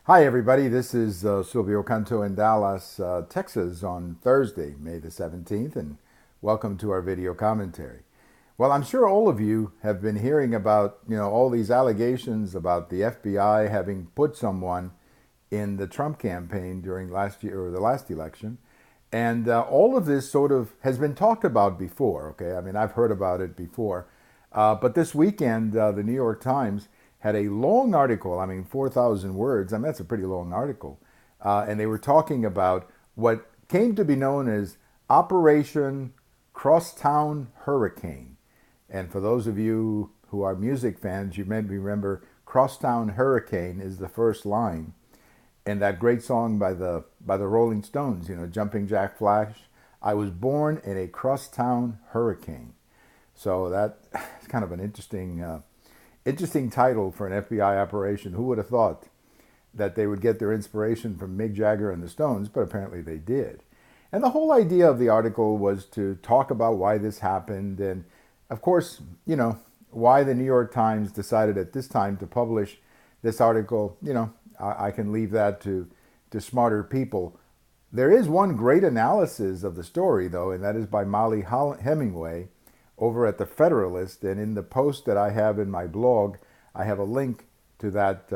Hi, everybody. This is Silvio Canto in Dallas, Texas on Thursday, May the 17th, and welcome to our video commentary. Well, I'm sure all of you have been hearing about, all these allegations about the FBI having put someone in the Trump campaign during last year or the last election. And all of this sort of has been talked about before, okay? I mean, I've heard about it before. But this weekend, the New York Times had a long article, 4,000 words. That's a pretty long article. And they were talking about what came to be known as Operation Crosstown Hurricane. And for those of you who are music fans, you may remember Crosstown Hurricane is the first line in that great song by the Rolling Stones, Jumping Jack Flash. I was born in a crosstown hurricane. So that's kind of an interesting title for an FBI operation. Who would have thought that they would get their inspiration from Mick Jagger and the Stones, but apparently they did. And the whole idea of the article was to talk about why this happened and, of course, why the New York Times decided at this time to publish this article. I can leave that to smarter people. There is one great analysis of the story, though, and that is by Molly Hemingway over at the Federalist. And in the post that I have in my blog, I have a link to that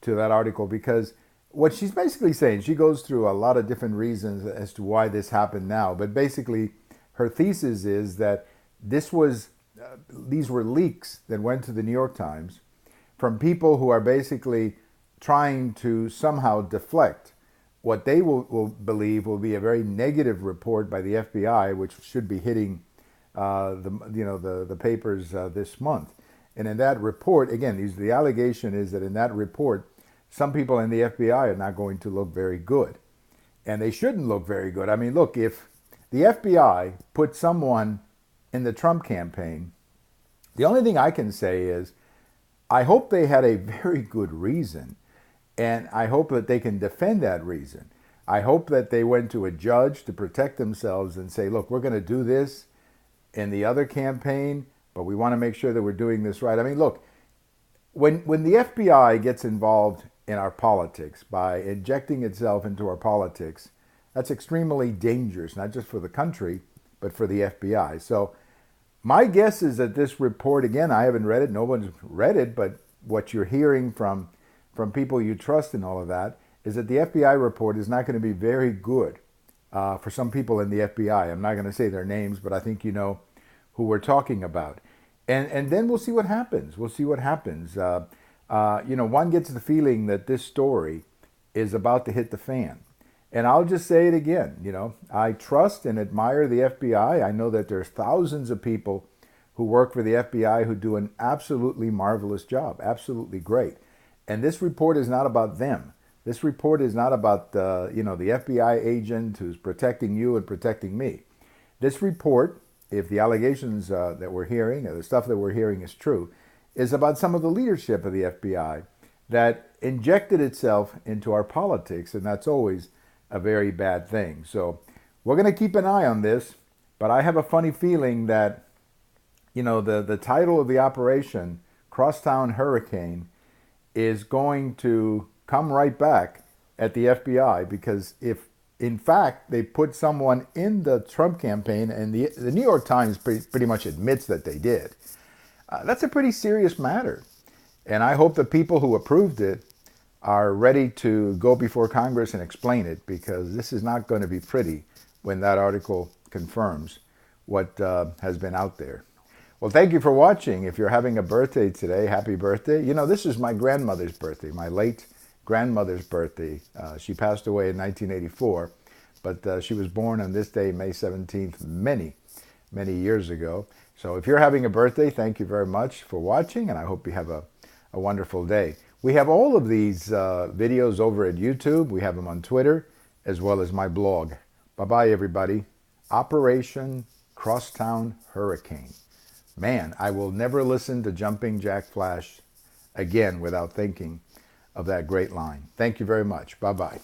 article, because what she's basically saying, she goes through a lot of different reasons as to why this happened now. But basically, her thesis is that these were leaks that went to the New York Times from people who are basically trying to somehow deflect what they will believe will be a very negative report by the FBI, which should be hitting the papers this month. And in that report, again, the allegation is that in that report, some people in the FBI are not going to look very good. And they shouldn't look very good. Look, if the FBI put someone in the Trump campaign, the only thing I can say is I hope they had a very good reason. And I hope that they can defend that reason. I hope that they went to a judge to protect themselves and say, look, we're going to do this in the other campaign, but we want to make sure that we're doing this right. Look, when the FBI gets involved in our politics by injecting itself into our politics, that's extremely dangerous, not just for the country, but for the FBI. So my guess is that this report, again, I haven't read it, no one's read it, but what you're hearing from people you trust and all of that, is that the FBI report is not going to be very good for some people in the FBI. I'm not going to say their names, but I think you know who we're talking about. And then we'll see what happens. We'll see what happens. One gets the feeling that this story is about to hit the fan. And I'll just say it again, I trust and admire the FBI. I know that there's thousands of people who work for the FBI who do an absolutely marvelous job, absolutely great. And this report is not about them. This report is not about the FBI agent who's protecting you and protecting me. This report, if the allegations that we're hearing, or the stuff that we're hearing is true, is about some of the leadership of the FBI that injected itself into our politics, and that's always a very bad thing. So we're going to keep an eye on this, but I have a funny feeling that, the title of the operation, Crosstown Hurricane, is going to come right back at the FBI, because if, in fact, they put someone in the Trump campaign, and the New York Times pretty much admits that they did, that's a pretty serious matter. And I hope the people who approved it are ready to go before Congress and explain it, because this is not going to be pretty when that article confirms what has been out there. Well, thank you for watching. If you're having a birthday today, happy birthday. This is my grandmother's birthday, my late grandmother's birthday. She passed away in 1984, but she was born on this day, May 17th, many, many years ago. So if you're having a birthday, thank you very much for watching, and I hope you have a wonderful day. We have all of these videos over at YouTube. We have them on Twitter, as well as my blog. Bye-bye, everybody. Operation Crosstown Hurricane. Man, I will never listen to Jumping Jack Flash again without thinking of that great line. Thank you very much. Bye-bye.